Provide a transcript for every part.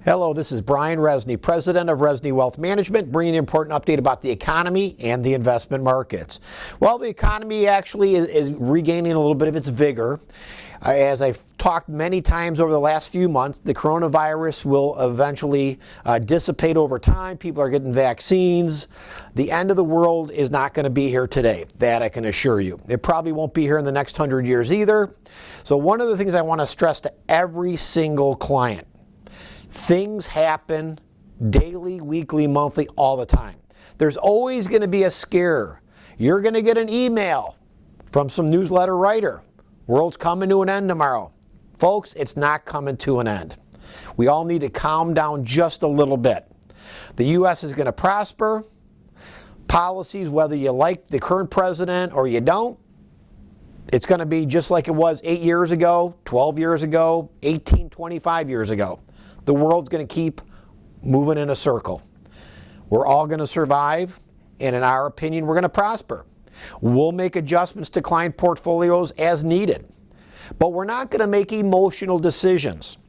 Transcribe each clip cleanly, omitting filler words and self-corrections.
Hello, this is Brian Rezny, president of Rezny Wealth Management, bringing an important update about the economy and the investment markets. Well, the economy actually is regaining a little bit of its vigor. As I've talked many times over the last few months, the coronavirus will eventually dissipate over time. People are getting vaccines. The end of the world is not going to be here today. That I can assure you. It probably won't be here in the next 100 years either. So one of the things I want to stress to every single client: things happen daily, weekly, monthly, all the time. There's always going to be a scare. You're going to get an email from some newsletter writer. World's coming to an end tomorrow. Folks, it's not coming to an end. We all need to calm down just a little bit. The U.S. is going to prosper. Policies, whether you like the current president or you don't, it's going to be just like it was 8 years ago, 12 years ago, 18, 25 years ago. The world's going to keep moving in a circle. We're all going to survive, and in our opinion, we're going to prosper. We'll make adjustments to client portfolios as needed, but we're not going to make emotional decisions.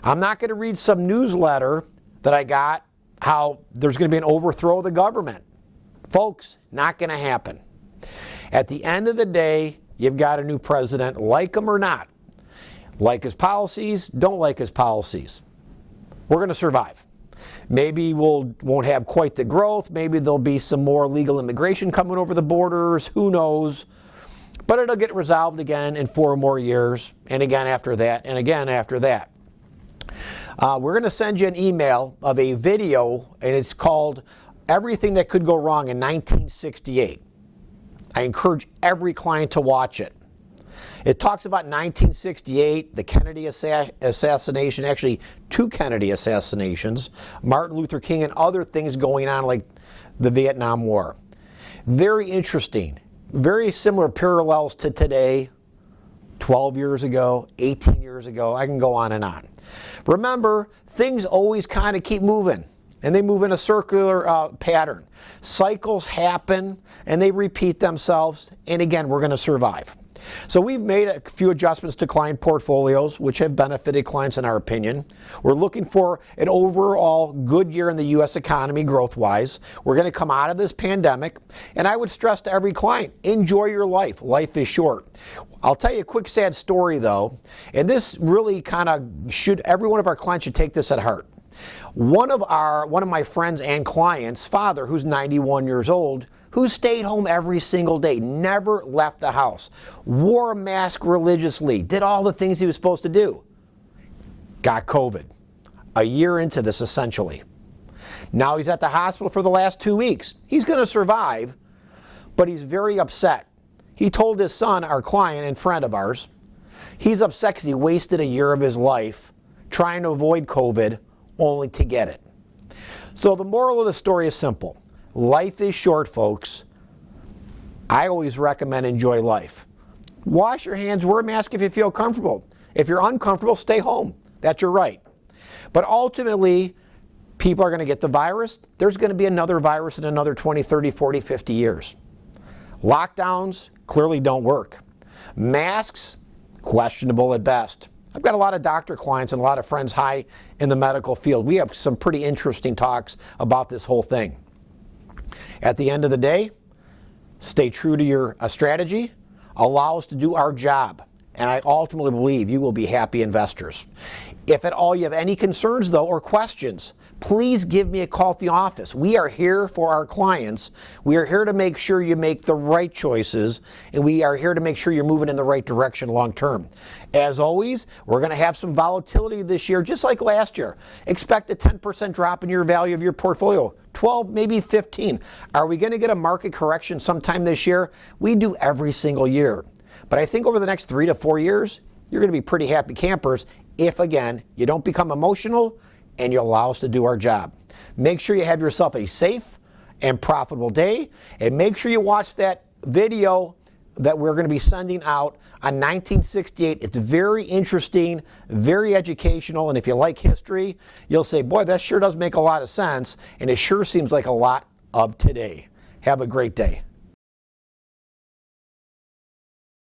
I'm not going to read some newsletter that I got how there's going to be an overthrow of the government. Folks, not going to happen. At the end of the day, you've got a new president, like him or not. Like his policies, don't like his policies. We're going to survive. Maybe won't have quite the growth. Maybe there'll be some more illegal immigration coming over the borders. Who knows? But it'll get resolved again in 4 more years, and again after that, and again after that. We're going to send you an email of a video, and it's called Everything That Could Go Wrong in 1968. I encourage every client to watch it. It talks about 1968, the Kennedy assassination, actually 2 Kennedy assassinations, Martin Luther King, and other things going on like the Vietnam War. Very interesting. Very similar parallels to today, 12 years ago, 18 years ago. I can go on and on. Remember, things always kind of keep moving, and they move in a circular pattern. Cycles happen, and they repeat themselves, and again, we're going to survive. So we've made a few adjustments to client portfolios, which have benefited clients in our opinion. We're looking for an overall good year in the U.S. economy growth-wise. We're going to come out of this pandemic, and I would stress to every client, enjoy your life. Life is short. I'll tell you a quick sad story though, and this really every one of our clients should take this at heart. One of my friends and clients' father, who's 91 years old, who stayed home every single day, never left the house, wore a mask religiously, did all the things he was supposed to do, got COVID. A year into this, essentially. Now he's at the hospital for the last 2 weeks. He's going to survive, but he's very upset. He told his son, our client and friend of ours, he's upset because he wasted a year of his life trying to avoid COVID only to get it. So the moral of the story is simple. Life is short, folks. I always recommend enjoy life. Wash your hands, wear a mask if you feel comfortable. If you're uncomfortable, stay home. That's your right. But ultimately, people are going to get the virus. There's going to be another virus in another 20, 30, 40, 50 years. Lockdowns clearly don't work. Masks, questionable at best. I've got a lot of doctor clients and a lot of friends high in the medical field. We have some pretty interesting talks about this whole thing. At the end of the day, stay true to your strategy, allow us to do our job, and I ultimately believe you will be happy investors. If at all you have any concerns, though, or questions, please give me a call at the office. We are here for our clients. We are here to make sure you make the right choices, and we are here to make sure you're moving in the right direction long term. As always, we're going to have some volatility this year, just like last year. Expect a 10% drop in your value of your portfolio. 12, maybe 15. Are we going to get a market correction sometime this year? We do every single year. But I think over the next 3 to 4 years, you're going to be pretty happy campers if, again, you don't become emotional and you allow us to do our job. Make sure you have yourself a safe and profitable day, and make sure you watch that video that we're going to be sending out on 1968. It's very interesting, very educational, and if you like history, you'll say, boy, that sure does make a lot of sense, and it sure seems like a lot of today. Have a great day.